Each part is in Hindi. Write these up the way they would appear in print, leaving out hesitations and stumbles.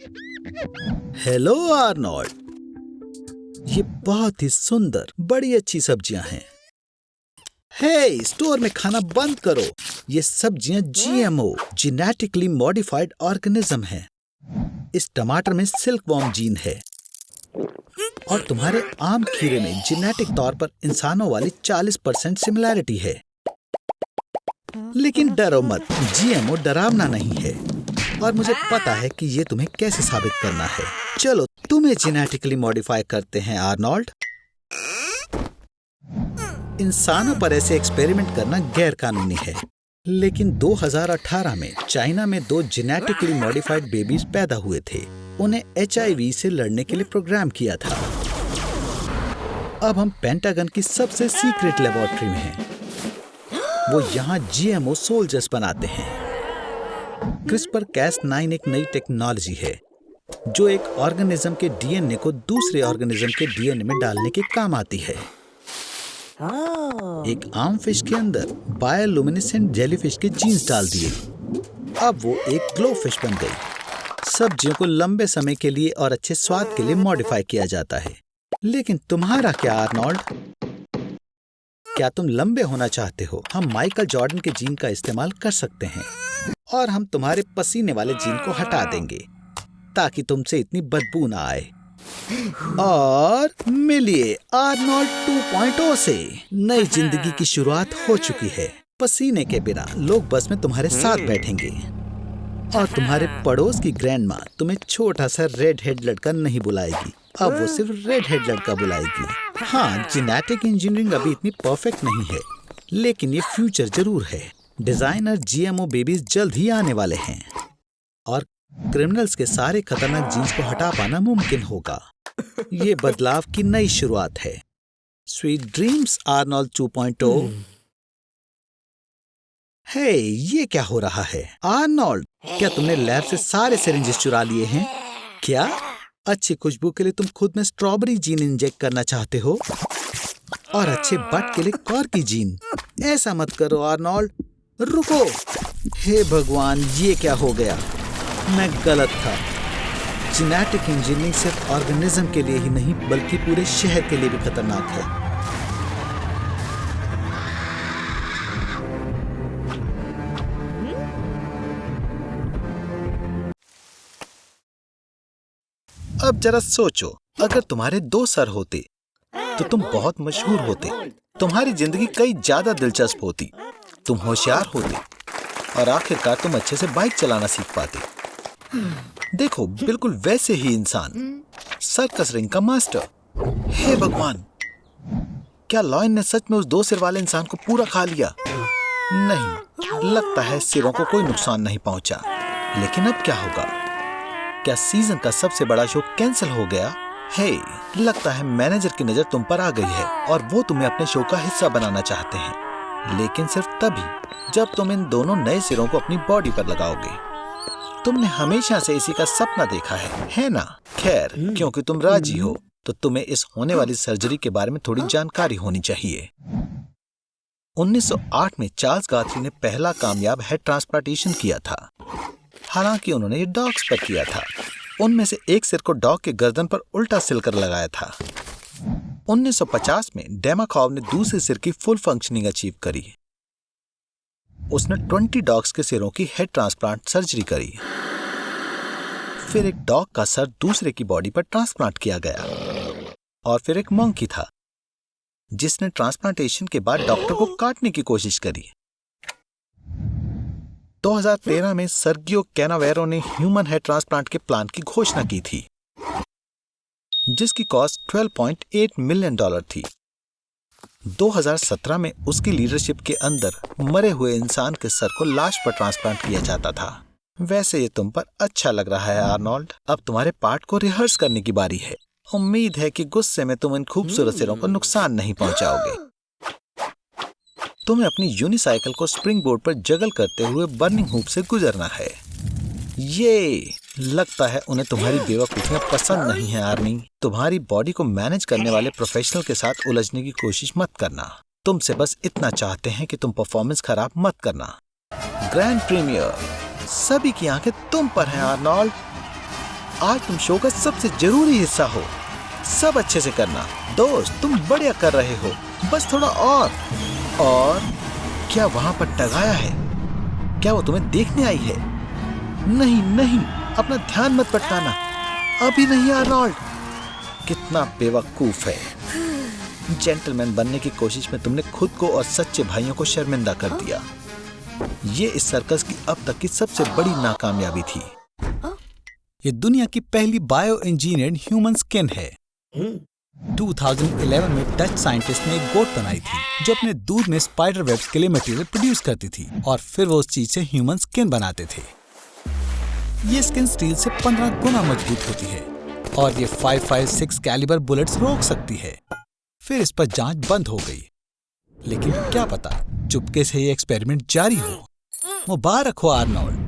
हेलो आर्नोल्ड, ये बहुत ही सुंदर बड़ी अच्छी सब्जियां हैं। हे, स्टोर में खाना बंद करो। ये सब्जियां जीएमओ जेनेटिकली मॉडिफाइड ऑर्गेनिज्म हैं। इस टमाटर में सिल्कवॉर्म जीन है और तुम्हारे आम खीरे में जेनेटिक तौर पर इंसानों वाली 40% सिमिलैरिटी है। लेकिन डरो मत, जीएमओ डरावना नहीं है और मुझे पता है कि ये तुम्हें कैसे साबित करना है। चलो तुम्हें जेनेटिकली मॉडिफाई करते हैं आर्नोल्ड। इंसानों पर ऐसे एक्सपेरिमेंट करना गैर कानूनी है, लेकिन 2018 में चाइना में 2 जेनेटिकली मॉडिफाइड बेबीज पैदा हुए थे। उन्हें HIV से लड़ने के लिए प्रोग्राम किया था। अब हम पेंटागन की सबसे सीक्रेट लेबोरेटरी में हैं। वो यहाँ GMO सोल्जर्स बनाते हैं। CRISPR-Cas9 एक नई टेक्नोलॉजी है जो एक ऑर्गेनिज्म के DNA को दूसरे ऑर्गेनिज्म के DNA में डालने के काम आती है। एक आम फिश के अंदर बायोलुमिनेसेंट जेलीफिश के जीन्स डाल दिए। अब वो एक ग्लो फिश बन गई। सब्जियों को लंबे समय के लिए और अच्छे स्वाद के लिए मॉडिफाई किया जाता है। लेकिन तुम्हारा क्या आर्नोल्ड? क्या तुम लंबे होना चाहते हो? हम माइकल जॉर्डन के जीन का इस्तेमाल कर सकते हैं और हम तुम्हारे पसीने वाले जीन को हटा देंगे ताकि तुमसे इतनी बदबू ना आए। और मिलिए आर्नोल्ड 2.0 से। नई जिंदगी की शुरुआत हो चुकी है। पसीने के बिना लोग बस में तुम्हारे साथ बैठेंगे और तुम्हारे पड़ोस की ग्रैंडमा तुम्हें छोटा सा रेड हेड लड़का नहीं बुलाएगी। अब वो सिर्फ रेड हेड लड़का बुलाएगी। हाँ, जेनेटिक इंजीनियरिंग अभी इतनी परफेक्ट नहीं है, लेकिन ये फ्यूचर जरूर है। डिजाइनर GMO बेबीज जल्द ही आने वाले हैं और क्रिमिनल्स के सारे खतरनाक जीन्स को हटा पाना मुमकिन होगा। ये बदलाव की नई शुरुआत है। Sweet dreams Arnold 2.0। हे, ये क्या हो रहा है? आर्नोल्ड, क्या तुमने लैब से सारे सिरिंजेस चुरा लिए हैं? क्या अच्छी खुशबू के लिए तुम खुद में स्ट्रॉबेरी जीन इंजेक्ट करना चाहते हो और अच्छे बट के लिए कॉर्की जीन? ऐसा मत करो आर्नोल्ड, रुको। हे भगवान, ये क्या हो गया? मैं गलत था। जेनेटिक इंजीनियरिंग सिर्फ ऑर्गेनिज्म के लिए ही नहीं बल्कि पूरे शहर के लिए भी खतरनाक है। अब जरा सोचो, अगर तुम्हारे 2 सर होते तो तुम बहुत मशहूर होते। तुम्हारी जिंदगी कई ज्यादा दिलचस्प होती। तुम होशियार होते और आखिरकार तुम अच्छे से बाइक चलाना सीख पाते। देखो, बिल्कुल वैसे ही इंसान, सर्कस रिंग का मास्टर। हे भगवान, क्या लॉयन ने सच में उस 2 सिर वाले इंसान को पूरा खा लिया? नहीं, लगता है सिरों को कोई नुकसान नहीं पहुंचा। लेकिन अब क्या होगा? क्या सीजन का सबसे बड़ा शो कैंसिल हो गया? हे, लगता है मैनेजर की नजर तुम पर आ गई है और वो तुम्हें अपने शो का हिस्सा बनाना चाहते हैं, लेकिन सिर्फ तभी जब तुम इन दोनों नए सिरों को अपनी बॉडी पर लगाओगे। तुमने हमेशा से इसी का सपना देखा है ना? खैर, क्योंकि तुम राजी हो तो तुम्हें इस होने वाली सर्जरी के बारे में थोड़ी जानकारी होनी चाहिए। 1908 में चार्ल्स गाथरी ने पहला कामयाब हेड ट्रांसप्लांटेशन किया था। हालांकि उन्होंने ये डॉग्स पर किया था। उनमें से एक सिर को डॉग के गर्दन पर उल्टा सिलकर लगाया था। 1950 में डेमाकॉव ने दूसरे सिर की फुल फंक्शनिंग अचीव करी। उसने 20 डॉग्स के सिरों की हेड ट्रांसप्लांट सर्जरी करी। फिर एक डॉग का सर दूसरे की बॉडी पर ट्रांसप्लांट किया गया। और फिर एक मंकी था जिसने ट्रांसप्लांटेशन के बाद डॉक्टर को काटने की कोशिश करी। 2013 में सर्गियो कैनावेरो ने ह्यूमन हेड ट्रांसप्लांट के प्लान की घोषणा की थी, जिसकी कॉस्ट $12.8 मिलियन थी। 2017 में उसकी लीडरशिप के अंदर मरे हुए इंसान के सर को लाश पर ट्रांसप्लांट किया जाता था। वैसे ये तुम पर अच्छा लग रहा है आर्नोल्ड। अब तुम्हारे पार्ट को रिहर्स करने की बारी है। उम्मीद है कि गुस्से में तुम इन खूबसूरत सिरों को नुकसान नहीं पहुंचाओगे। तुम्हें अपनी यूनिसाइकिल को स्प्रिंग बोर्ड पर जगल करते हुए बर्निंग हूप से गुजरना है। ये लगता है उन्हें तुम्हारी बेवकूफियां पसंद नहीं है आर्मी। तुम्हारी बॉडी को मैनेज करने वाले प्रोफेशनल के साथ उलझने की कोशिश मत करना। तुमसे बस इतना चाहते हैं कि तुम परफॉर्मेंस खराब मत करना। ग्रैंड प्रीमियर, सभी की आंखें तुम पर हैं आर्नोल्ड। आज तुम शो का सबसे जरूरी हिस्सा हो। सब अच्छे से करना। दोस्त, तुम बढ़िया कर रहे हो, बस थोड़ा और क्या वहां पर टगाया है? क्या वो तुम्हें देखने आई है? नहीं नहीं, अपना ध्यान मत भटकाना। अभी नहीं आर्नोल्ड। कितना बेवकूफ है। जेंटलमैन बनने की कोशिश में तुमने खुद को और सच्चे भाइयों को शर्मिंदा कर दिया। ये इस सर्कस की अब तक की सबसे बड़ी नाकामयाबी थी। ये दुनिया की पहली बायो इंजीनियर्ड ह्यूमन स्किन है। 2011 में डच साइंटिस्ट ने एक गोट बनाई थी जो अपने दूध में स्पाइडर वेब्स के लिए मटेरियल प्रोड्यूस करती थी और फिर वो उस चीज से ह्यूमन स्किन बनाते थे। ये स्किन स्टील से 15 गुना मजबूत होती है और ये 5.56 कैलिबर बुलेट्स रोक सकती है। फिर इस पर जांच बंद हो गई, लेकिन क्या पता चुपके से ये एक्सपेरिमेंट जारी हो। मुबारक हो आर्नोल्ड,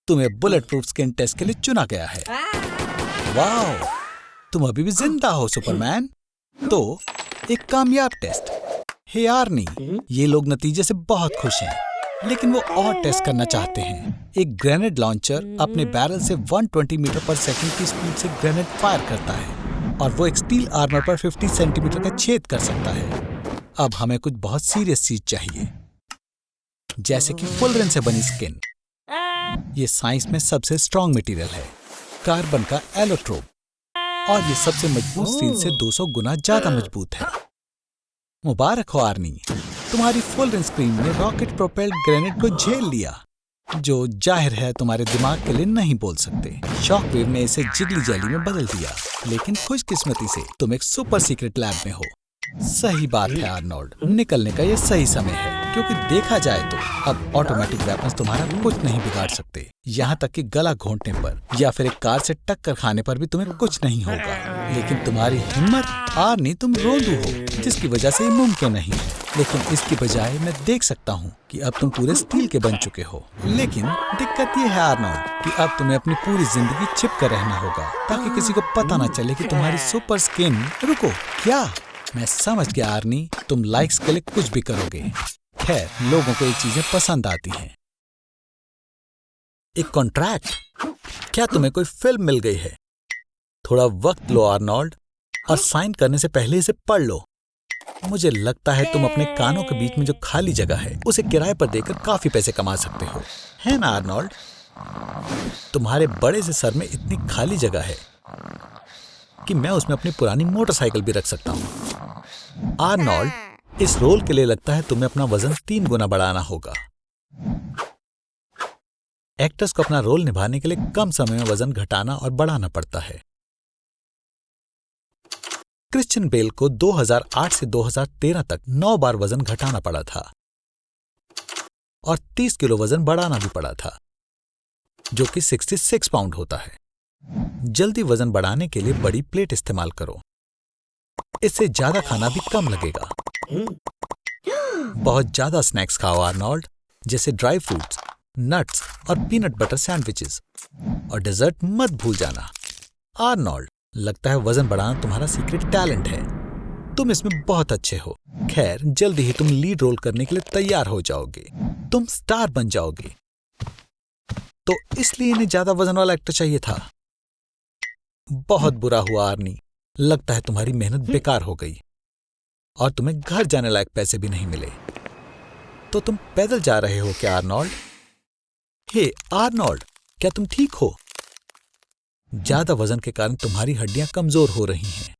तुम्हें बुलेट प्रूफ स्किन टेस्ट के लिए चुना गया है। वाह, तुम अभी भी जिंदा हो सुपरमैन। तो एक कामयाब टेस्ट। हे आर्नी, ये लोग नतीजे से बहुत खुश हैं, लेकिन वो और टेस्ट करना चाहते हैं। एक ग्रेनेड लॉन्चर अपने बैरल से 120 मीटर पर सेकंड की स्पीड से ग्रेनेड फायर करता है और वो एक स्टील आर्मर पर 50 सेंटीमीटर का छेद कर सकता है। अब हमें कुछ बहुत सीरियस चीज चाहिए, जैसे कि फुलरेन से बनी स्किन। ये साइंस में सबसे स्ट्रॉन्ग मटेरियल है, कार्बन का एलोट्रोप, और ये सबसे मजबूत स्टील से 200 गुना ज्यादा मजबूत है। मुबारक हो आर्नी, तुम्हारी फुलरेन स्क्रीन ने रॉकेट प्रोपेल्ड ग्रेनेड को झेल लिया, जो जाहिर है तुम्हारे दिमाग के लिए नहीं बोल सकते। शॉकवेव ने इसे जिगली जेली में बदल दिया, लेकिन खुशकिस्मती से तुम एक सुपर सीक्रेट लैब में हो। सही बात है आर्नोल्ड, निकलने का ये सही समय है, क्योंकि देखा जाए तो अब ऑटोमेटिक वेपन्स तुम्हारा कुछ नहीं बिगाड़ सकते। यहाँ तक कि गला घोंटने पर या फिर एक कार से टक्कर खाने पर भी तुम्हें कुछ नहीं होगा। लेकिन तुम्हारी हिम्मत, आर्नी, तुम रोंदू हो, जिसकी वजह से ये मुमकिन नहीं है। लेकिन इसकी बजाय मैं देख सकता हूँ कि अब तुम पूरे स्टील के बन चुके हो। लेकिन दिक्कत ये है आर्नोल्ड कि अब तुम्हें अपनी पूरी जिंदगी छिप कर रहना होगा, ताकि किसी को पता न चले कि तुम्हारी सुपर स्किन। रुको, क्या? मैं समझ गया आर्नी, तुम लाइक्स के लिए कुछ भी करोगे। खैर, लोगों को ये चीजें पसंद आती हैं। एक कॉन्ट्रैक्ट? क्या तुम्हें कोई फिल्म मिल गई है? थोड़ा वक्त लो आर्नोल्ड, और साइन करने से पहले इसे पढ़ लो। मुझे लगता है तुम अपने कानों के बीच में जो खाली जगह है उसे किराए पर देकर काफी पैसे कमा सकते हो, है ना आर्नोल्ड? तुम्हारे बड़े से सर में इतनी खाली जगह है कि मैं उसमें अपनी पुरानी मोटरसाइकिल भी रख सकता हूँ। आर्नोल्ड, इस रोल के लिए लगता है तुम्हें अपना वजन 3 गुना बढ़ाना होगा। एक्टर्स को अपना रोल निभाने के लिए कम समय में वजन घटाना और बढ़ाना पड़ता है। क्रिश्चियन बेल को 2008 से 2013 तक 9 बार वजन घटाना पड़ा था और 30 किलो वजन बढ़ाना भी पड़ा था, जो कि 66 पाउंड होता है। जल्दी वजन बढ़ाने के लिए बड़ी प्लेट इस्तेमाल करो, इससे ज्यादा खाना भी कम लगेगा। बहुत ज्यादा स्नैक्स खाओ आर्नोल्ड, जैसे ड्राई फ्रूट्स, नट्स और पीनट बटर सैंडविचेस, और डेजर्ट मत भूल जाना। आर्नोल्ड, लगता है वजन बढ़ाना तुम्हारा सीक्रेट टैलेंट है। तुम इसमें बहुत अच्छे हो। खैर, जल्दी ही तुम लीड रोल करने के लिए तैयार हो जाओगे, तुम स्टार बन जाओगे। तो इसलिए इन्हें ज्यादा वजन वाला एक्टर चाहिए था। बहुत बुरा हुआ आर्नी, लगता है तुम्हारी मेहनत बेकार हो गई और तुम्हें घर जाने लायक पैसे भी नहीं मिले। तो तुम पैदल जा रहे हो क्या आर्नोल्ड? हे आर्नोल्ड, क्या तुम ठीक हो? ज्यादा वजन के कारण तुम्हारी हड्डियां कमजोर हो रही हैं।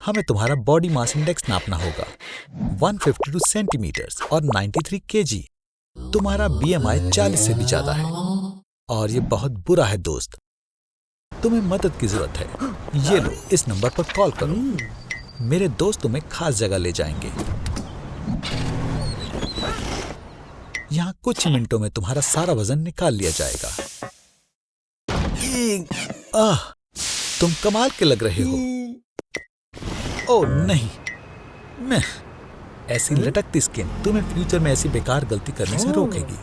हमें तुम्हारा बॉडी मास इंडेक्स नापना होगा, 152 सेंटीमीटर्स और 93 केजी। तुम्हारा बीएमआई 40 से भी ज्यादा है और ये बहुत बुरा है दोस्त। तुम्हें मदद की जरूरत है। ये लो, इस नंबर पर कॉल करो। मेरे दोस्त तुम्हें खास जगह ले जाएंगे। यहाँ कुछ ही मिनटों में तुम्हारा सारा वजन निकाल लिया जाएगा। तुम कमाल के लग रहे हो। ओह नहीं, मैं ऐसी लटकती स्किन तुम्हें फ्यूचर में ऐसी बेकार गलती करने से रोकेगी।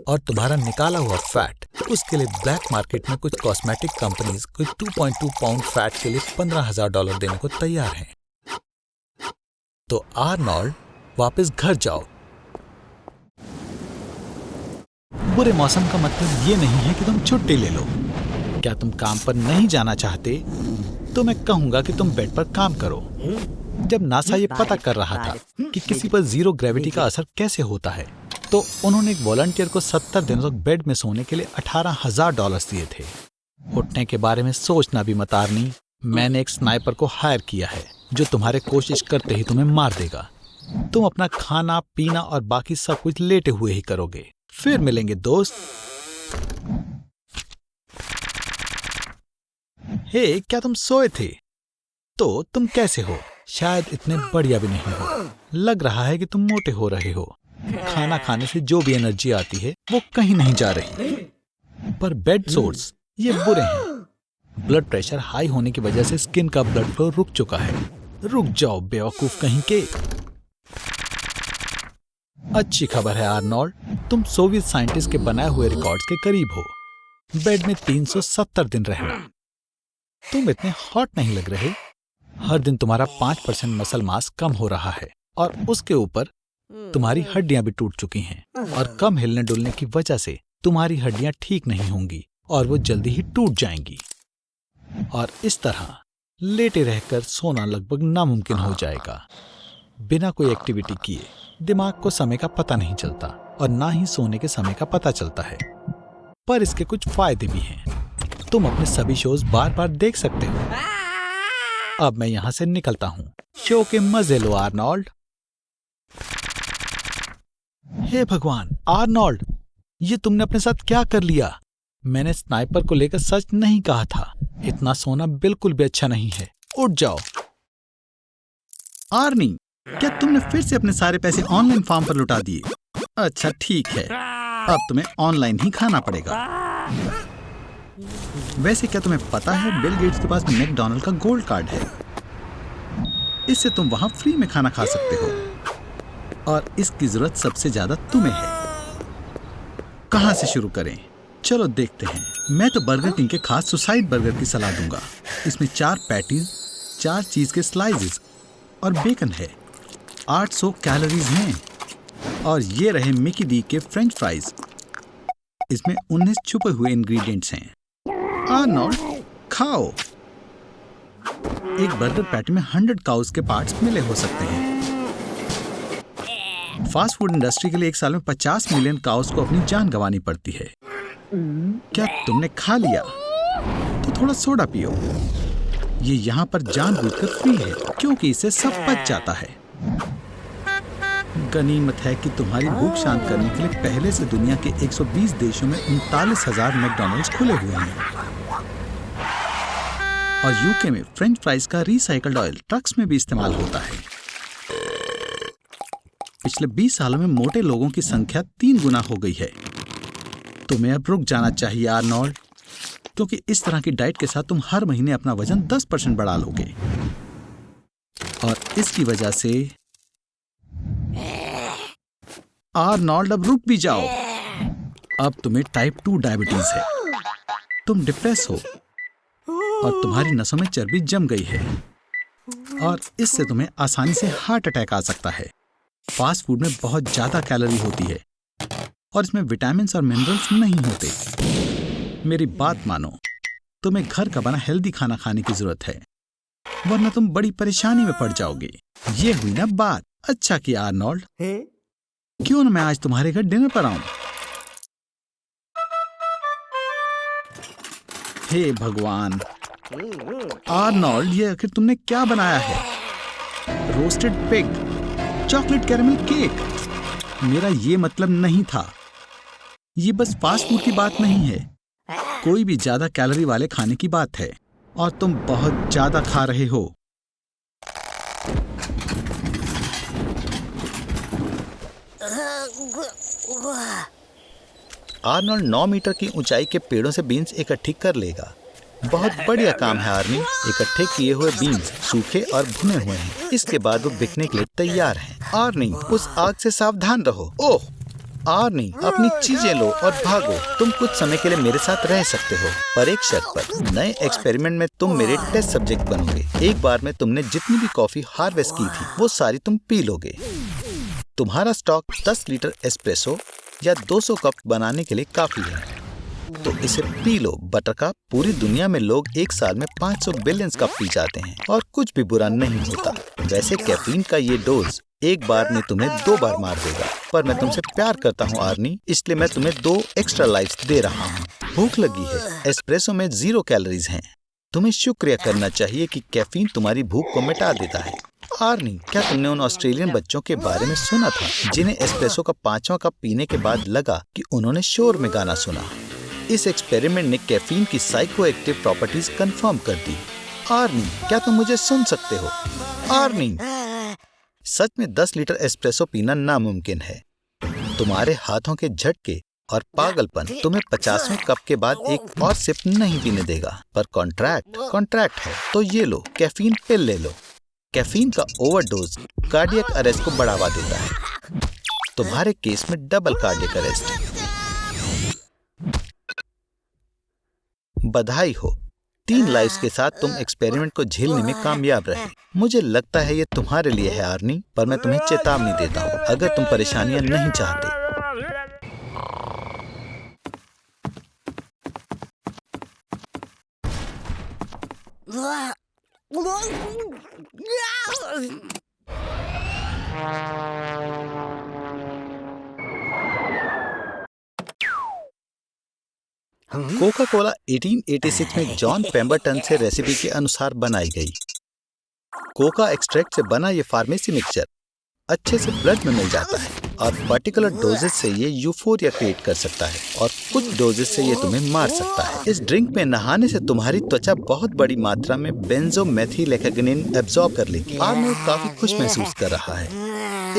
और तुम्हारा निकाला हुआ फैट, उसके लिए ब्लैक मार्केट में कुछ कॉस्मेटिक कंपनीज कुछ 2.2 पाउंड फैट के लिए $15,000 देने को तैयार हैं। तो आर्नोल्ड, वापस घर जाओ। बुरे मौसम का मतलब ये नहीं है कि तुम छुट्टी ले लो। क्या तुम काम पर नहीं जाना चाहते तो मैं कहूंगा कि तुम बेड पर काम करो। जब नासा ये पता कर रहा था कि किसी पर जीरो ग्रेविटी का असर कैसे होता है, तो उन्होंने एक वॉलंटियर को 70 दिनों तक बेड में सोने के लिए $18,000 दिए थे। उठने के बारे में सोचना भी मत आर्नी। मैंने एक स्नाइपर को हायर किया है जो तुम्हारे कोशिश करते ही तुम्हें मार देगा। तुम अपना खाना पीना और बाकी सब कुछ लेटे हुए ही करोगे। फिर मिलेंगे दोस्त। हे, क्या तुम सोए थे? तो तुम कैसे हो? शायद इतने बढ़िया भी नहीं हो। लग रहा है कि तुम मोटे हो रहे हो। खाना खाने से जो भी एनर्जी आती है वो कहीं नहीं जा रही। पर बेड सोर्स ये बुरे हैं। ब्लड प्रेशर हाई होने की वजह से स्किन का ब्लड फ्लो रुक चुका है। रुक जाओ बेवकूफ कहीं के। अच्छी खबर है आर्नोल्ड, तुम सोवियत साइंटिस्ट के बनाए हुए रिकॉर्ड्स के करीब हो। बेड में 370 दिन रहना। तुम इतने हॉट नहीं लग रहे। हर दिन तुम्हारा 5% मसल मास कम हो रहा है और उसके ऊपर तुम्हारी हड्डियां भी टूट चुकी हैं और कम हिलने डुलने की वजह से तुम्हारी हड्डियां ठीक नहीं होंगी और वो जल्दी ही टूट जाएंगी। और इस तरह लेटे रहकर सोना लगभग नामुमकिन हो जाएगा। बिना कोई एक्टिविटी किए दिमाग को समय का पता नहीं चलता और ना ही सोने के समय का पता चलता है। पर इसके कुछ फायदे भी हैं। तुम अपने सभी शोज बार बार देख सकते हो। अब मैं यहां से निकलता हूं। शो के मजे लो आर्नोल्ड। हे भगवान आर्नोल्ड, ये तुमने अपने साथ क्या कर लिया? मैंने स्नाइपर को लेकर सच नहीं कहा था। इतना सोना बिल्कुल भी अच्छा नहीं है। उठ जाओ। आर्नी, क्या तुमने फिर से अपने सारे पैसे ऑनलाइन फार्म पर लुटा दिए? अच्छा ठीक है, अब तुम्हें ऑनलाइन ही खाना पड़ेगा। वैसे क्या तुम्हें पता है बिल गेट्स के पास मैकडॉनल्ड का गोल्ड कार्ड है। इससे तुम वहां फ्री में खाना खा सकते हो और इसकी जरूरत सबसे ज्यादा तुम्हें है। कहां से शुरू करें? चलो देखते हैं। मैं तो बर्गर किंग के खास सुसाइड बर्गर की सलाह दूंगा। इसमें 4 पैटीज, 4 चीज के स्लाइसेस और बेकन है। 800 कैलोरीज हैं। और ये रहे मिकी डी के फ्रेंच फ्राइज। इसमें 19 छुपे हुए इंग्रेडिएंट्स हैं। आर्नोल्ड, खाओ। एक बर्गर पैटी में 100 काउस के पार्ट्स मिले हो सकते हैं। फास्ट फूड इंडस्ट्री के लिए एक साल में 50 मिलियन काउस को अपनी जान गंवानी पड़ती है। क्या तुमने खा लिया? तो थोड़ा सोडा पियो। ये यहाँ पर जानबूझकर फ्री है क्योंकि इससे सब पच जाता है। गनीमत है कि तुम्हारी भूख शांत करने के लिए पहले से दुनिया के 120 देशों में 39,000 मैकडॉनल्ड्स खुले हुए हैं। और यूके में फ्रेंच फ्राइज का रिसाइकल्ड ऑयल ट्रक्स में भी इस्तेमाल होता है। पिछले 20 सालों में मोटे लोगों की संख्या 3 गुना हो गई है। तुम्हें अब रुक जाना चाहिए आर्नोल्ड, क्योंकि इस तरह की डाइट के साथ तुम हर महीने अपना वजन 10% बढ़ा लोगे। और इसकी वजह से आर्नोल्ड अब रुक भी जाओ। अब तुम्हें टाइप 2 डायबिटीज है। तुम डिप्रेस हो और तुम्हारी नसों में चर्बी जम गई है और इससे तुम्हें आसानी से हार्ट अटैक आ सकता है। फास्ट फूड में बहुत ज्यादा कैलोरी होती है और इसमें विटामिन्स और मिनरल्स नहीं होते। मेरी बात मानो, तुम्हें घर का बना हेल्दी खाना खाने की जरूरत है, वरना तुम बड़ी परेशानी में पड़ जाओगे। ये हुई ना बात। अच्छा किया आर्नोल्ड, क्यों ना मैं आज तुम्हारे घर डिनर पर आऊं? हे भगवान आर्नोल्ड, ये आखिर तुमने क्या बनाया है? Roasted pig, chocolate caramel cake. मेरा ये मतलब नहीं था। ये बस फास्ट फूड की बात नहीं है, कोई भी ज्यादा कैलोरी वाले खाने की बात है और तुम बहुत ज्यादा खा रहे हो। आर्नोल्ड 9 मीटर की ऊंचाई के पेड़ों से बीन्स इकट्ठी कर लेगा। बहुत बढ़िया काम है आर्नी। इकट्ठे किए हुए बीन्स सूखे और भुने हुए हैं। इसके बाद वो बिकने के लिए तैयार हैं। आर्नी, उस आग से सावधान रहो। ओह आर्नी, अपनी चीजें लो और भागो। तुम कुछ समय के लिए मेरे साथ रह सकते हो, पर एक शर्त पर। नए एक्सपेरिमेंट में तुम मेरे टेस्ट सब्जेक्ट बनोगे। एक बार में तुमने जितनी भी कॉफी हार्वेस्ट की थी वो सारी तुम पी लोगे। तुम्हारा स्टॉक 10 लीटर एस्प्रेसो, या 200 कप बनाने के लिए काफी है। तो इसे पी लो बटरकप। पूरी दुनिया में लोग एक साल में 500 बिलियन कप पी जाते हैं और कुछ भी बुरा नहीं होता। वैसे कैफीन का ये डोज एक बार में तुम्हें 2 बार मार देगा, पर मैं तुमसे प्यार करता हूँ आर्नी, इसलिए मैं तुम्हें 2 एक्स्ट्रा लाइफ्स दे रहा हूँ। भूख लगी है, एस्प्रेसो में 0 कैलोरीज हैं। तुम्हें शुक्रिया करना चाहिए कि कैफीन तुम्हारी भूख को मिटा देता है। आर्नी, क्या तुमने उन ऑस्ट्रेलियन बच्चों के बारे में सुना था जिन्हें एस्प्रेसो का 5वां कप पीने के बाद लगा कि उन्होंने शोर में गाना सुना? इस एक्सपेरिमेंट ने कैफीन की साइको एक्टिव प्रॉपर्टीज कंफर्म कर दी। आर्नी, क्या तुम मुझे सुन सकते हो? आर्नी, सच में 10 लीटर एस्प्रेसो पीना नामुमकिन है। तुम्हारे हाथों के झटके और पागलपन तुम्हें 50वें कप के बाद एक और सिप नहीं पीने देगा। पर कॉन्ट्रैक्ट है, तो ये लो, कैफीन पिल ले लो। कैफीन का ओवरडोज कार्डियक अरेस्ट को बढ़ावा देता है। तुम्हारे केस में डबल कार्डियक अरेस्ट। बधाई हो, 3 लाइफ्स के साथ तुम एक्सपेरिमेंट को झेलने में कामयाब रहे। मुझे लगता है ये तुम्हारे लिए है आर्नी, पर मैं तुम्हें चेतावनी देता हूँ अगर तुम परेशानियां नहीं चाहते। कोका कोला 1886 में जॉन पेम्बरटन से रेसिपी के अनुसार बनाई गई। कोका एक्सट्रैक्ट से बना ये फार्मेसी मिक्सचर अच्छे से ब्लड में मिल जाता है और पर्टिकुलर डोजेस से ये यूफोरिया क्रिएट कर सकता है और कुछ डोजेस से ये तुम्हें मार सकता है। इस ड्रिंक में नहाने से तुम्हारी त्वचा बहुत बड़ी मात्रा में बेंजोमेथिलेक्सानिन एब्जॉर्ब कर लेगी। आर्नोल्ड काफी खुश महसूस कर रहा है।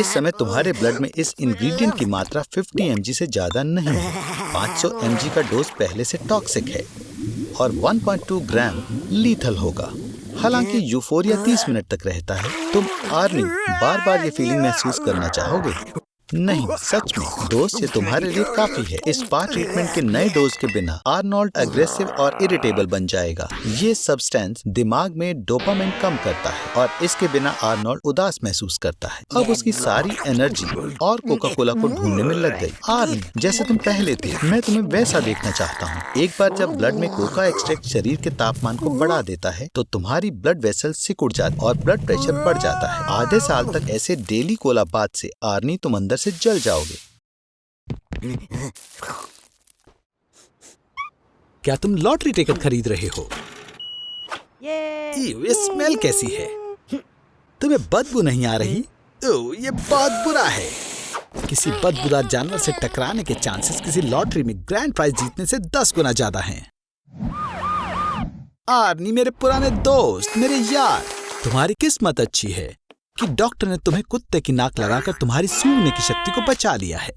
इस समय तुम्हारे ब्लड में इस इंग्रेडिएंट की मात्रा 50 mg से ज्यादा नहीं है। 500 mg का डोज पहले से टॉक्सिक है और 1.2 ग्राम लीथल होगा। हालांकि यूफोरिया 30 मिनट तक रहता है। तुम आर्नी बार बार ये फीलिंग महसूस करना चाहोगे? नहीं, सच में डोज से तुम्हारे लिए काफी है। इस स्पा ट्रीटमेंट के नए डोज के बिना आर्नोल्ड अग्रेसिव और इरिटेबल बन जाएगा। ये सब्सटेंस दिमाग में डोपामिन कम करता है और इसके बिना आर्नोल्ड उदास महसूस करता है। अब उसकी सारी एनर्जी और कोका कोला को ढूंढने में लग गई। आर्नी, जैसे तुम पहले थे, मैं तुम्हें वैसा देखना चाहता हूँ। एक बार जब ब्लड में कोका एक्सट्रैक्ट शरीर के तापमान को बढ़ा देता है तो तुम्हारी ब्लड वेसल सिकुड़ जाती और ब्लड प्रेशर बढ़ जाता है। आधे साल तक ऐसे डेली कोला बाद से आर्नी तुम अंदर से जल जाओगे। क्या तुम लॉटरी टिकट खरीद रहे हो? ये स्मेल कैसी है? तुम्हें बदबू नहीं आ रही? ये बहुत बुरा है। किसी बदबूदार जानवर से टकराने के चांसेस किसी लॉटरी में ग्रैंड प्राइज जीतने से 10 गुना ज्यादा हैं। आर्नी, मेरे पुराने दोस्त, मेरे यार, तुम्हारी किस्मत अच्छी है कि डॉक्टर ने तुम्हें कुत्ते की नाक लगाकर तुम्हारी सूंघने की शक्ति को बचा लिया है।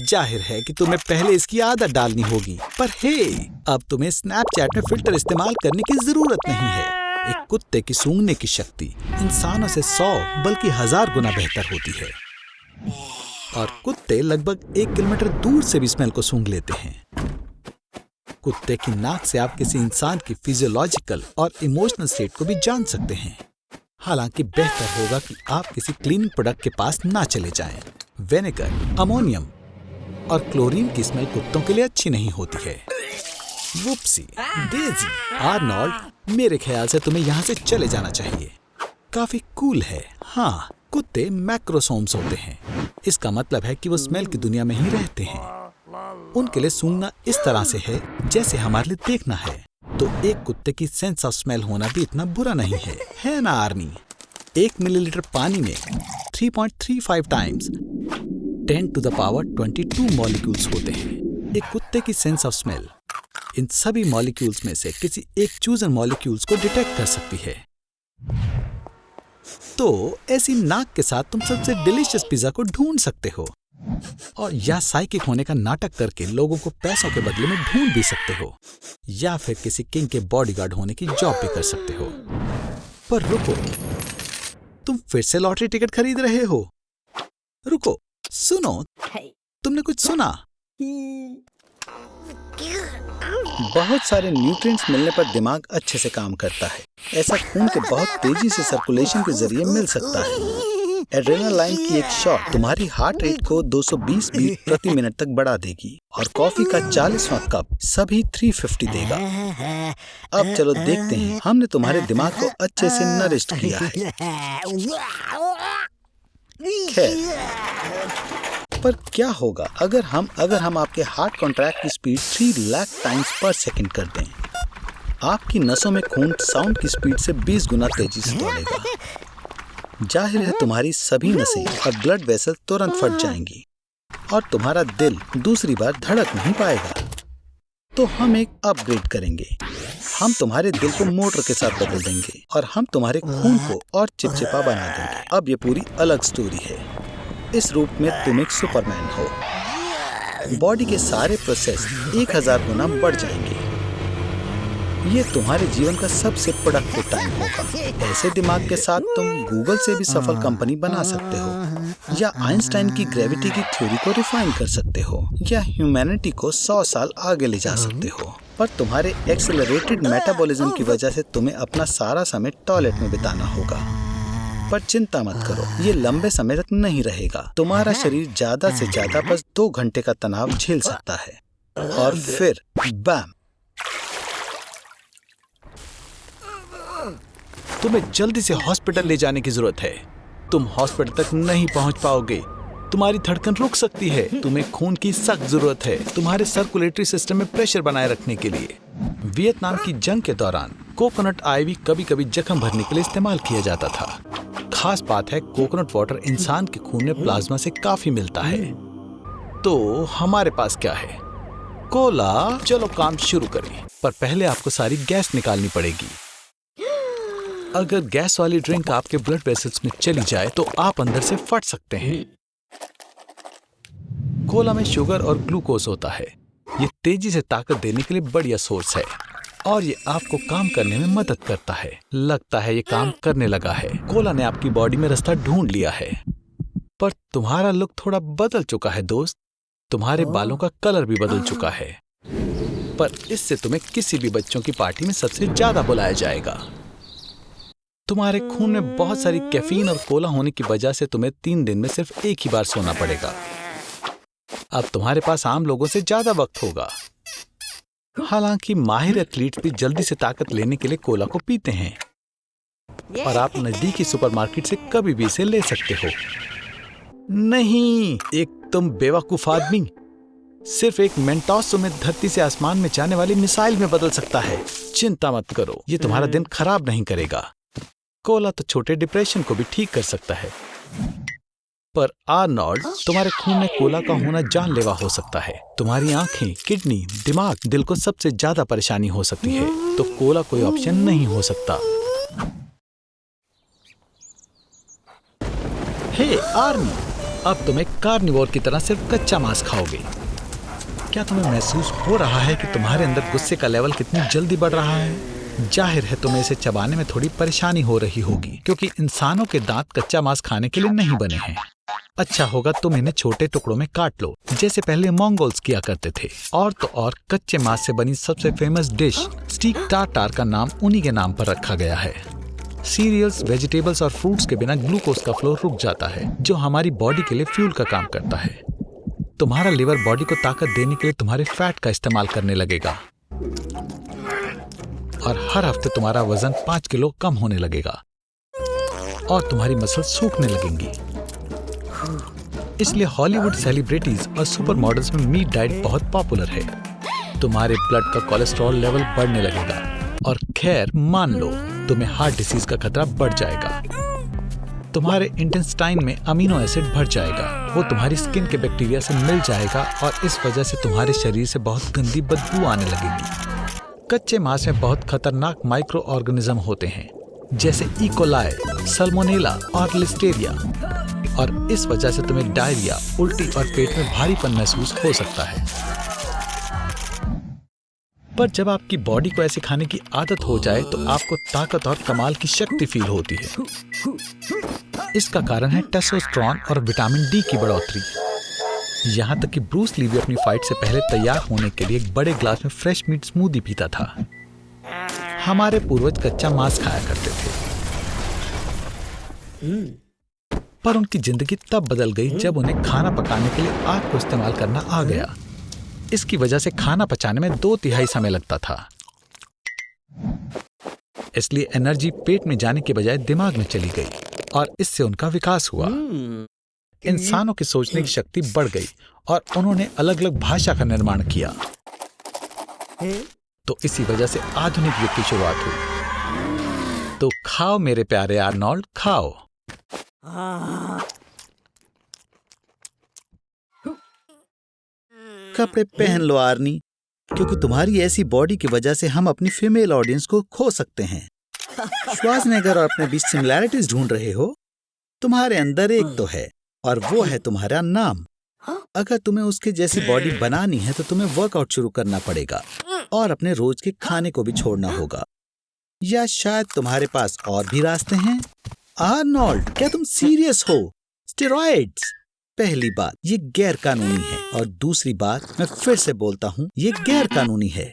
जाहिर है कि तुम्हें पहले इसकी आदत डालनी होगी, पर हे, अब तुम्हें स्नैपचैट में फिल्टर इस्तेमाल करने की जरूरत नहीं है। एक कुत्ते की सूंघने की शक्ति इंसानों से 100 बल्कि 1000 गुना बेहतर होती है और कुत्ते लगभग 1 किलोमीटर दूर से भी स्मेल को सूंघ लेते हैं। कुत्ते की नाक से आप किसी इंसान की फिजियोलॉजिकल और इमोशनल स्टेट को भी जान सकते हैं। हालांकि बेहतर होगा कि आप किसी क्लीनिंग प्रोडक्ट के पास ना चले जाएं। विनेगर, अमोनियम और क्लोरीन की स्मेल कुत्तों के लिए अच्छी नहीं होती है। वुप्सी डेजी, आर्नोल्ड, मेरे ख्याल से तुम्हें यहाँ से चले जाना चाहिए। काफी कूल है। हाँ, कुत्ते मैक्रोसोम्स होते हैं। इसका मतलब है कि वो स्मेल की दुनिया में ही रहते हैं। उनके लिए सूंघना इस तरह से है जैसे हमारे लिए देखना है। तो एक कुत्ते की सेंस ऑफ स्मेल होना भी इतना बुरा नहीं है ना आर्नी? 1 मिलीलीटर पानी में 3.35 टाइम्स 10⁻22 मॉलिक्यूल्स होते हैं। एक कुत्ते की सेंस ऑफ स्मेल इन सभी मॉलिक्यूल्स में से किसी एक चूजन मॉलिक्यूल्स को डिटेक्ट कर सकती है। तो ऐसी नाक के साथ तुम सबसे डिलीशियस पिज्जा को ढूंढ सकते हो और या साइकिक होने का नाटक करके लोगों को पैसों के बदले में ढूंढ भी सकते हो, या फिर किसी किंग के बॉडीगार्ड होने की जॉब भी कर सकते हो। पर रुको, तुम फिर से लॉटरी टिकट खरीद रहे हो? रुको, सुनो, तुमने कुछ सुना? बहुत सारे न्यूट्रिएंट्स मिलने पर दिमाग अच्छे से काम करता है। ऐसा खून के बहुत तेजी से सर्कुलेशन के जरिए मिल सकता है। एड्रेनालाइन की एक शॉट तुम्हारी हार्ट रेट को 220 बीट प्रति मिनट तक बढ़ा देगी और कॉफी का 40वां कप सभी 350 देगा। अब चलो देखते हैं, हमने तुम्हारे दिमाग को अच्छे से नरिश्ड किया है। खैर, पर क्या होगा अगर हम आपके हार्ट कॉन्ट्रैक्ट की स्पीड 3 लाख टाइम्स पर सेकंड कर दें? आपकी नसों में खून साउंड की स्पीड से 20 गुना तेजी से दौड़ेगा। जाहिर है तुम्हारी सभी नसें और ब्लड वेसल तुरंत फट जाएंगी और तुम्हारा दिल दूसरी बार धड़क नहीं पाएगा। तो हम एक अपग्रेड करेंगे। हम तुम्हारे दिल को मोटर के साथ बदल देंगे और हम तुम्हारे खून को और चिपचिपा बना देंगे। अब ये पूरी अलग स्टोरी है। इस रूप में तुम एक सुपरमैन हो। बॉडी के सारे प्रोसेस 1000 गुना बढ़ जाएंगे। ये तुम्हारे जीवन का सबसे प्रोडक्टिव टाइम होगा। ऐसे दिमाग के साथ तुम गूगल से भी सफल कंपनी बना सकते हो, या आइंस्टाइन की ग्रेविटी की थ्योरी को रिफाइन कर सकते हो, या ह्यूमैनिटी को 100 साल आगे ले जा सकते हो। पर तुम्हारे एक्सेलरेटेड मेटाबॉलिज्म की वजह से तुम्हें अपना सारा समय टॉयलेट में बिताना होगा। पर चिंता मत करो, ये लंबे समय तक नहीं रहेगा। तुम्हारा शरीर ज्यादा से ज्यादा बस 2 घंटे का तनाव झेल सकता है और फिर बैम, तुम्हें जल्दी से हॉस्पिटल ले जाने की जरूरत है। तुम हॉस्पिटल तक नहीं पहुंच पाओगे, तुम्हारी धड़कन रुक सकती है। तुम्हें खून की सख्त जरूरत है तुम्हारे सर्कुलेटरी सिस्टम में प्रेशर बनाए रखने के लिए। वियतनाम की जंग के दौरान कोकोनट आईवी कभी कभी जख्म भरने के लिए इस्तेमाल किया जाता था। खास बात है, कोकोनट वाटर इंसान के खून में प्लाज्मा से काफी मिलता है। तो हमारे पास क्या है? कोला। चलो काम शुरू करें, पर पहले आपको सारी गैस निकालनी पड़ेगी। अगर गैस वाली ड्रिंक आपके ब्लड वेसल्स में चली जाए तो आप अंदर से फट सकते हैं। कोला में शुगर और ग्लूकोज होता है। ये तेजी से ताकत देने के लिए बढ़िया सोर्स है और ये आपको काम करने में मदद करता है। लगता है ये काम करने लगा है। कोला ने आपकी बॉडी में रास्ता ढूंढ लिया है। पर तुम्हारा लुक थोड़ा बदल चुका है दोस्त। तुम्हारे बालों का कलर भी बदल चुका है। पर इससे तुम्हें किसी भी बच्चों की पार्टी में सबसे ज्यादा बुलाया जाएगा। तुम्हारे खून में बहुत सारी कैफीन और कोला होने की वजह से तुम्हें 3 दिन में सिर्फ एक ही बार सोना पड़ेगा। अब तुम्हारे पास आम लोगों से ज्यादा वक्त होगा। हालांकि माहिर एथलीट्स भी जल्दी से ताकत लेने के लिए कोला को पीते हैं और आप नजदीकी सुपरमार्केट से कभी भी इसे ले सकते हो। नहीं, एक तुम बेवकूफ आदमी। सिर्फ एक मेंटोस तुम्हें धरती से आसमान में जाने वाली मिसाइल में बदल सकता है। चिंता मत करो, ये तुम्हारा दिन खराब नहीं करेगा। कोला तो छोटे डिप्रेशन को भी ठीक कर सकता है, पर आर्नोल्ड, तुम्हारे खून में कोला का होना जानलेवा हो सकता है। तुम्हारी आंखें, किडनी, दिमाग, दिल को सबसे ज्यादा परेशानी हो सकती है, तो कोला कोई ऑप्शन नहीं हो सकता। हे आर्मी, अब तुम एक कार्निवोर की तरह सिर्फ कच्चा मांस खाओगे। क्या तुम्हें महसूस हो रहा है कि तुम्हारे अंदर गुस्से का लेवल कितनी जल्दी बढ़ रहा है? जाहिर है तुम्हें इसे चबाने में थोड़ी परेशानी हो रही होगी, क्योंकि इंसानों के दांत कच्चा मांस खाने के लिए नहीं बने हैं। अच्छा होगा तुम इन्हें छोटे टुकड़ों में काट लो, जैसे पहले मंगोल्स किया करते थे। और तो और कच्चे मांस से बनी सबसे फेमस डिश स्टीक टार्टार का नाम उन्हीं के नाम पर रखा गया है। सीरियल्स, वेजिटेबल्स और फ्रूट्स के बिना ग्लूकोज का फ्लो रुक जाता है, जो हमारी बॉडी के लिए फ्यूल का काम करता है। तुम्हारा लिवर बॉडी को ताकत देने के लिए तुम्हारे फैट का इस्तेमाल करने लगेगा और हर हफ्ते तुम्हारा वजन 5 किलो कम होने लगेगा और तुम्हारी मसल सूखने लगेंगी। इसलिए हॉलीवुड सेलिब्रिटीज और सुपर मॉडल्स में मीट डाइट बहुत पॉपुलर है। तुम्हारे ब्लड का कोलेस्ट्रॉल लेवल बढ़ने लगेगा और खैर मान लो तुम्हें हार्ट डिसीज का खतरा बढ़ जाएगा। तुम्हारे इंटेस्टाइन में अमीनो एसिड बढ़ जाएगा, वो तुम्हारी स्किन के बैक्टीरिया से मिल जाएगा और इस वजह से तुम्हारे शरीर से बहुत गंदी बदबू आने लगेगी। कच्चे मांस में बहुत खतरनाक माइक्रो ऑर्गेनिज्म होते हैं, जैसे इकोलाई, सल्मोनेला और लिस्टेरिया, और इस वजह से तुम्हें डायरिया, उल्टी और पेट में भारीपन महसूस हो सकता है। पर जब आपकी बॉडी को ऐसे खाने की आदत हो जाए तो आपको ताकत और कमाल की शक्ति फील होती है। इसका कारण है टेस्टोस्टेरोन और विटामिन डी की बढ़ोतरी। यहाँ तक कि ब्रूस ली भी अपनी फाइट से पहले तैयार होने के लिए एक बड़े ग्लास में फ्रेश मीट स्मूदी पीता था। हमारे पूर्वज कच्चा मांस खाया करते थे। पर उनकी जिंदगी तब बदल गई जब उन्हें खाना पकाने के लिए आग को इस्तेमाल करना आ गया। इसकी वजह से खाना पचाने में 2/3 समय लगता था, इसलिए एनर्जी पेट में जाने के बजाय दिमाग में चली गई और इससे उनका विकास हुआ। इंसानों की सोचने की शक्ति बढ़ गई और उन्होंने अलग अलग भाषा का निर्माण किया। तो इसी वजह से आधुनिक युग की शुरुआत हुई। तो खाओ मेरे प्यारे आर्नोल्ड, खाओ। कपड़े पहन लो आर्नी, क्योंकि तुम्हारी ऐसी बॉडी की वजह से हम अपनी फीमेल ऑडियंस को खो सकते हैं। श्वार्ज़नेगर और अपने बीच सिमिलैरिटीज ढूंढ रहे हो? तुम्हारे अंदर एक तो है और वो है तुम्हारा नाम। अगर तुम्हें उसके जैसी बॉडी बनानी है तो तुम्हें वर्कआउट शुरू करना पड़ेगा और अपने रोज के खाने को भी छोड़ना होगा। या शायद तुम्हारे पास और भी रास्ते हैं। आर्नोल्ड, क्या तुम सीरियस हो? स्टेरॉइड्स! पहली बात, ये गैर कानूनी है, और दूसरी बात, मैं फिर से बोलता हूँ, ये गैर कानूनी है।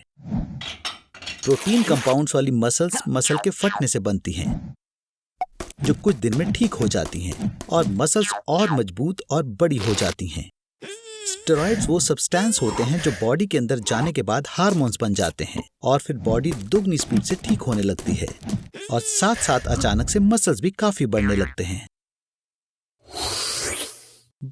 प्रोटीन कंपाउंड्स वाली मसल्स मसल के फटने से बनती हैं, जो कुछ दिन में ठीक हो जाती हैं और मसल्स और मजबूत और बड़ी हो जाती हैं। स्टेरॉइड्स वो सब्सटेंस होते हैं जो बॉडी के अंदर जाने के बाद हार्मोन्स बन जाते हैं और फिर बॉडी दुगनी स्पीड से ठीक होने लगती है और साथ साथ अचानक से मसल्स भी काफी बढ़ने लगते हैं।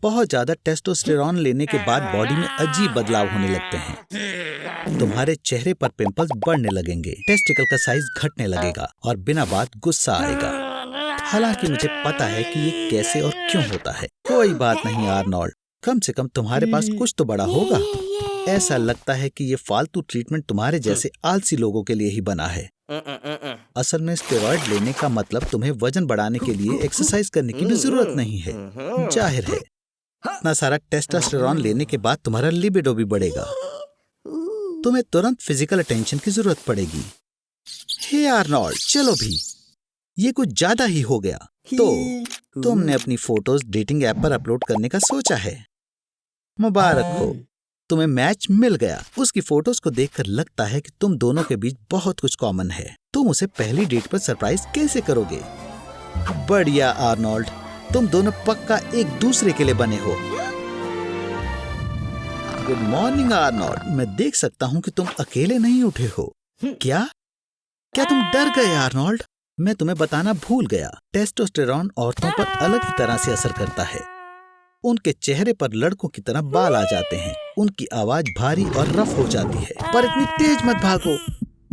बहुत ज्यादा टेस्टोस्टेरॉन लेने के बाद बॉडी में अजीब बदलाव होने लगते हैं। तुम्हारे चेहरे पर पिंपल्स बढ़ने लगेंगे, टेस्टिकल का साइज घटने लगेगा और बिना बात गुस्सा आएगा। हालांकि मुझे पता है कि ये कैसे और क्यों होता है। कोई बात नहीं आर्नोल्ड, कम से कम तुम्हारे पास कुछ तो बड़ा होगा। ऐसा लगता है कि ये फालतू ट्रीटमेंट तुम्हारे जैसे आलसी लोगों के लिए ही बना है। असल में स्टेरॉइड लेने का मतलब तुम्हें वजन बढ़ाने के लिए एक्सरसाइज करने की भी जरूरत नहीं है। जाहिर है, इतना सारा टेस्टोस्टेरॉन लेने के बाद तुम्हारा लिबिडो भी बढ़ेगा। तुम्हें तुरंत फिजिकल अटेंशन की जरूरत पड़ेगी। हे आर्नोल्ड, चलो भी, ये कुछ ज्यादा ही हो गया। तो तुमने अपनी फोटोज डेटिंग ऐप पर अपलोड करने का सोचा है। मुबारक हो, तुम्हें मैच मिल गया। उसकी फोटोज को देखकर लगता है कि तुम दोनों के बीच बहुत कुछ कॉमन है। तुम उसे पहली डेट पर सरप्राइज कैसे करोगे? बढ़िया आर्नोल्ड, तुम दोनों पक्का एक दूसरे के लिए बने हो। गुड मॉर्निंग आर्नोल्ड, मैं देख सकता हूँ कि तुम अकेले नहीं उठे हो। क्या तुम डर गए आर्नोल्ड? मैं तुम्हें बताना भूल गया, टेस्टोस्टेरॉन औरतों पर अलग ही तरह से असर करता है। उनके चेहरे पर लड़कों की तरह बाल आ जाते हैं, उनकी आवाज भारी और रफ हो जाती है। पर इतनी तेज मत भागो,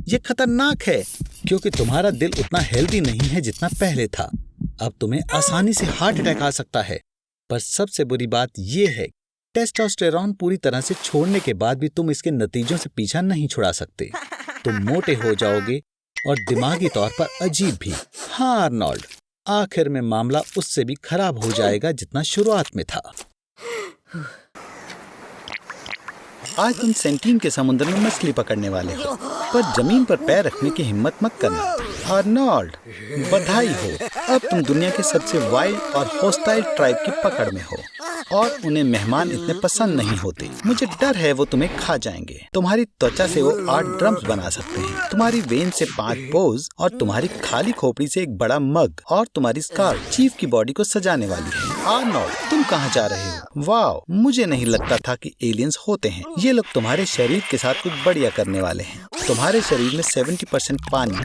ये खतरनाक है, क्योंकि तुम्हारा दिल उतना हेल्दी नहीं है जितना पहले था। अब तुम्हें आसानी से हार्ट अटैक आ सकता है। पर सबसे बुरी बात ये है, टेस्टोस्टेरॉन पूरी तरह से छोड़ने के बाद भी तुम इसके नतीजों से पीछा नहीं छुड़ा सकते। तुम मोटे हो जाओगे और दिमागी तौर पर अजीब भी। हाँ आर्नोल्ड, आखिर में मामला उससे भी खराब हो जाएगा जितना शुरुआत में था। आज तुम सेंटीन के समुद्र में मछली पकड़ने वाले हो, पर जमीन पर पैर रखने की हिम्मत मत करना। आर्नोल्ड, बधाई हो, अब तुम दुनिया के सबसे वाइल्ड और हॉस्टाइल ट्राइब की पकड़ में हो और उन्हें मेहमान इतने पसंद नहीं होते। मुझे डर है वो तुम्हें खा जाएंगे। तुम्हारी त्वचा से वो 8 ड्रम्स बना सकते हैं, तुम्हारी वेन से 5 बोज और तुम्हारी खाली खोपड़ी से एक बड़ा मग, और तुम्हारी स्कार्फ चीफ की बॉडी को सजाने वाली है। आर्नोल्ड, तुम कहाँ जा रहे हो? वाओ, मुझे नहीं लगता था कि एलियंस होते हैं। ये लोग तुम्हारे शरीर के साथ कुछ बढ़िया करने वाले हैं। तुम्हारे शरीर में 70% पानी,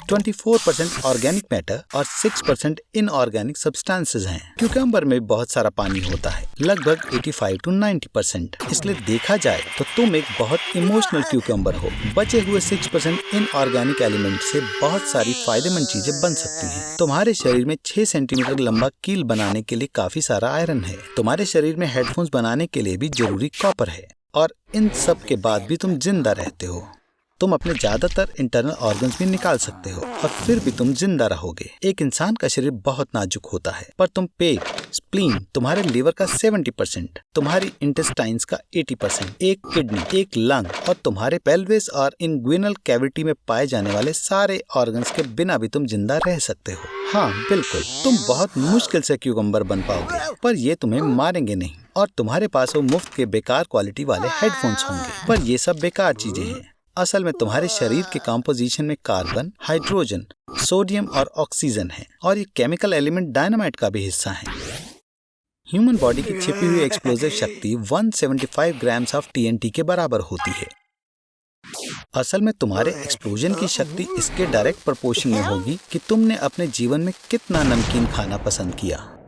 24% ऑर्गेनिक मैटर और 6% इनऑर्गेनिक सब्सटेंसेस हैं। क्यूकम्बर में बहुत सारा पानी होता है, लगभग 85 to 90%। इसलिए देखा जाए तो तुम एक बहुत इमोशनल क्यूकम्बर हो। बचे हुए 6% इनऑर्गेनिक एलिमेंट से बहुत सारी फायदेमंद चीजें बन सकती हैं। तुम्हारे शरीर में 6 सेंटीमीटर लंबा कील बनाने के लिए काफी सारा आयरन है। तुम्हारे शरीर में हेडफोन्स बनाने के लिए भी जरूरी कॉपर है, और इन सब के बाद भी तुम जिंदा रहते हो। तुम अपने ज्यादातर इंटरनल ऑर्गन्स भी निकाल सकते हो और फिर भी तुम जिंदा रहोगे। एक इंसान का शरीर बहुत नाजुक होता है, पर तुम पेट, स्प्लीन, तुम्हारे लिवर का 70%, तुम्हारी इंटेस्टाइन्स का 80%, एक किडनी, एक लंग और तुम्हारे पेल्विस और इंग्विनल कैविटी में पाए जाने वाले सारे ऑर्गन्स के बिना भी तुम जिंदा रह सकते हो। हाँ बिल्कुल, तुम बहुत मुश्किल से क्यूकम्बर बन पाओगे, पर ये तुम्हें मारेंगे नहीं। और तुम्हारे पास वो मुफ्त के बेकार क्वालिटी वाले हेडफोन्स होंगे, पर ये सब बेकार चीजें हैं। असल में तुम्हारे शरीर के कंपोजिशन में कार्बन, हाइड्रोजन, सोडियम और ऑक्सीजन है, और ये केमिकल एलिमेंट डायनामाइट का भी हिस्सा है। ह्यूमन बॉडी की छिपी हुई एक्सप्लोजिव शक्ति 175 ग्राम्स ऑफ TNT के बराबर होती है। असल में तुम्हारे एक्सप्लोजन की शक्ति इसके डायरेक्ट प्रोपोर्शन में होगी कि तुमने अपने जीवन में कितना नमकीन खाना पसंद किया।